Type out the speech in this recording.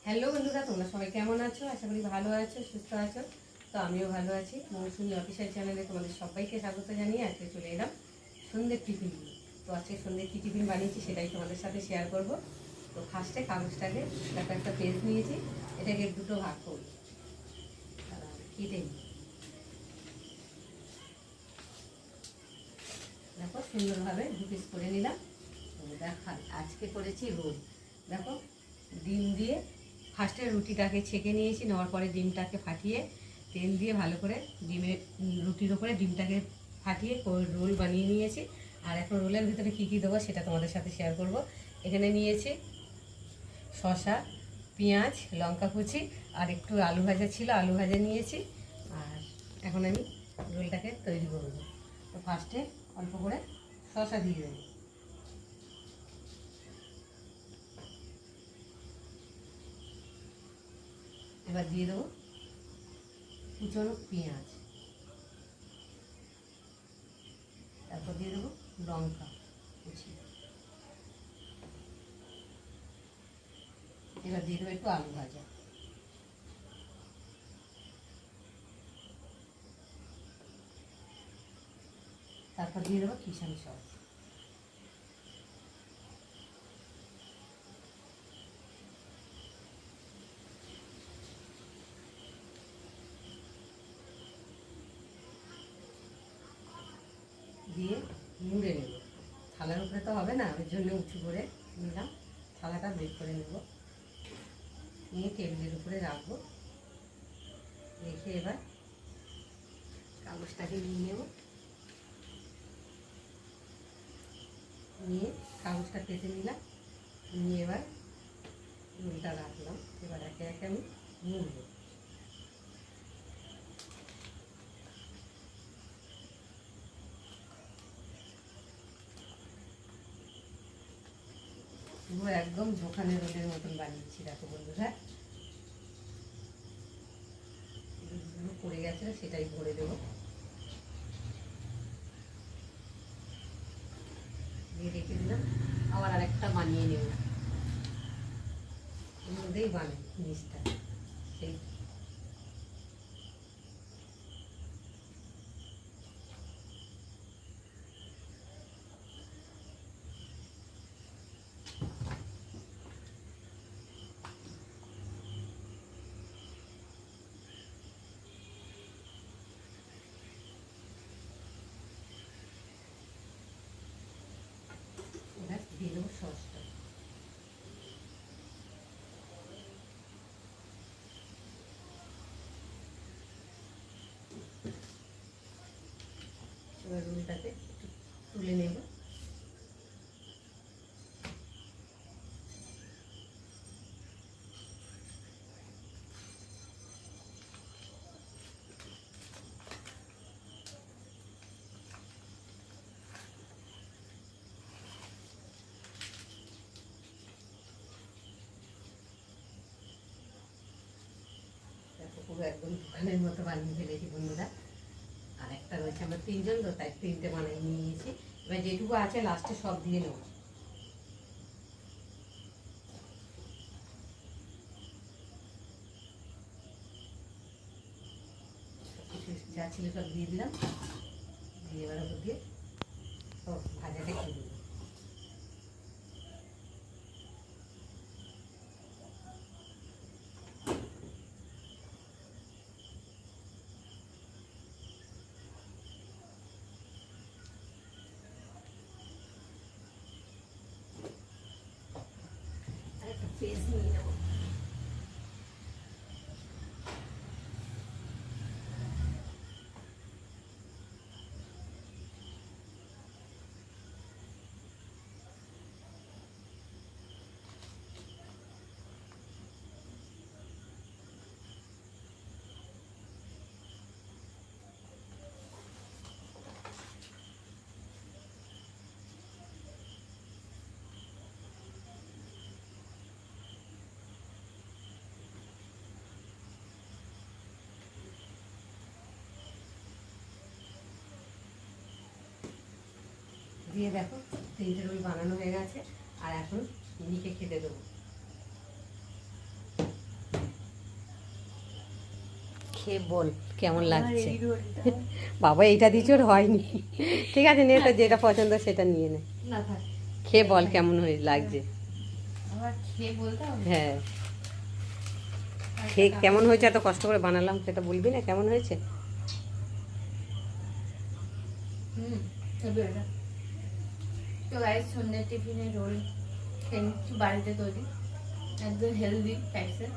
Hello বন্ধুরা, তোমরা সবাই কেমন আছো? আশা করি ভালো আছো, সুস্থ আছো। তো আমিও ভালো আছি। মৌসুমী অফিসিয়াল চ্যানেলে তোমাদের সবাইকে স্বাগত জানিয়ে আজকে চলে এলাম সন্ধ্যের টিফিন নিয়ে। তো আজকে সন্ধ্যের কী টিফিন বানিয়েছি সেটাই তোমাদের সাথে শেয়ার করব। তো ফার্স্টে কাগজটাকে একটা পেজ নিয়েছি, এটাকে দুটো ভাগ করব, কেটে নিই। দেখো সুন্দরভাবে দু পিস করে নিলাম। দেখা আজকে করেছি রোল। দেখো ডিম দিয়ে ফার্স্টে রুটিটাকে ছেঁকে নিয়েছি, নেওয়ার পরে ডিমটাকে ফাটিয়ে তেল দিয়ে ভালো করে রুটির ওপরে ডিমটাকে ফাটিয়ে রোল বানিয়ে নিয়েছি। আর এখন রোলের ভিতরে কী কী দেবো সেটা তোমাদের সাথে শেয়ার করব। এখানে নিয়েছি শসা, পেঁয়াজ, লঙ্কা কুচি আর একটু আলু ভাজা ছিল, আলু ভাজা নিয়েছি। আর এখন আমি রোলটাকে তৈরি করব। তো ফার্স্টে অল্প করে শসা দিয়ে দেবো, এবার দিয়ে দেবো কুচনো পেঁয়াজ, তারপর দিয়ে দেবো লঙ্কা কুচি, এবার দিয়ে দেবো একটু আলু ভাজা, তারপর দিয়ে দেবো কিশানি সস, দিয়ে মুড়ে নেব। থালার উপরে তো হবে না, ওই জন্য উঁচু করে নিলাম, থালাটা বের করে নেব, নিয়ে টেবিলের উপরে রাখবো। রেখে এবার কাগজটাকে নিয়ে নেব, নিয়ে কাগজটা পেতে নিলাম, নিয়ে এবার রোলটা রাখলাম। এবার একে একে আমি মুড়বো। পুরো একদম ঝোঁকানে রোলের মতন বানিয়েছি। দেখো বন্ধুরা, পড়ে গেছে, সেটাই ভরে দেবো। দিয়ে রেখে দিলাম, আবার আরেকটা বানিয়ে নেব। এর মধ্যেই বানাই জিনিসটা সেই। এবার দিয়ে দেবো সসটা, এবার রোলটাকে একটু তুলে নেব। দেখো পুরো একদম দোকানের মতো বানিয়ে ফেলেছি বন্ধুরা। আর একটা রয়েছে, আমরা তিনজন তো, তাই তিনটে বানিয়ে নিয়েছি। এবার যেটুকু আছে লাস্টে সব দিয়ে নেবো। যা ছিল সব দিয়ে দিলাম, দিয়ে এবার ওপর দিয়ে সব ভাজাটা খেয়ে দেবো। আর একটা পেঁয়াজ নিয়ে নেবো। দিয়ে দেখো তিনটে রোল বানানো হয়ে গেছে। আর এখন মিনিকে খেতে দেবো। খেয়ে বল কেমন লাগছে। এই রোলটা বাবা এইটা দিয়েছি ওর হয়নি, ঠিক আছে নে, তো যেটা পছন্দ সেটা নিয়ে নে, না থাক, খেয়ে বল কেমন হয়ে লাগছে। আবার খেয়ে বলতে হবে। হ্যাঁ, খেয়ে কেমন হয়েছে, এত কষ্ট করে বানালাম, সেটা বলবি না কেমন হয়েছে। তবে এটা তো গাইস সন্ধ্যের টিফিনে রোল খেয়ে নিচ্ছি বাড়িতে তৈরি, একদম হেলদি টাইপসের।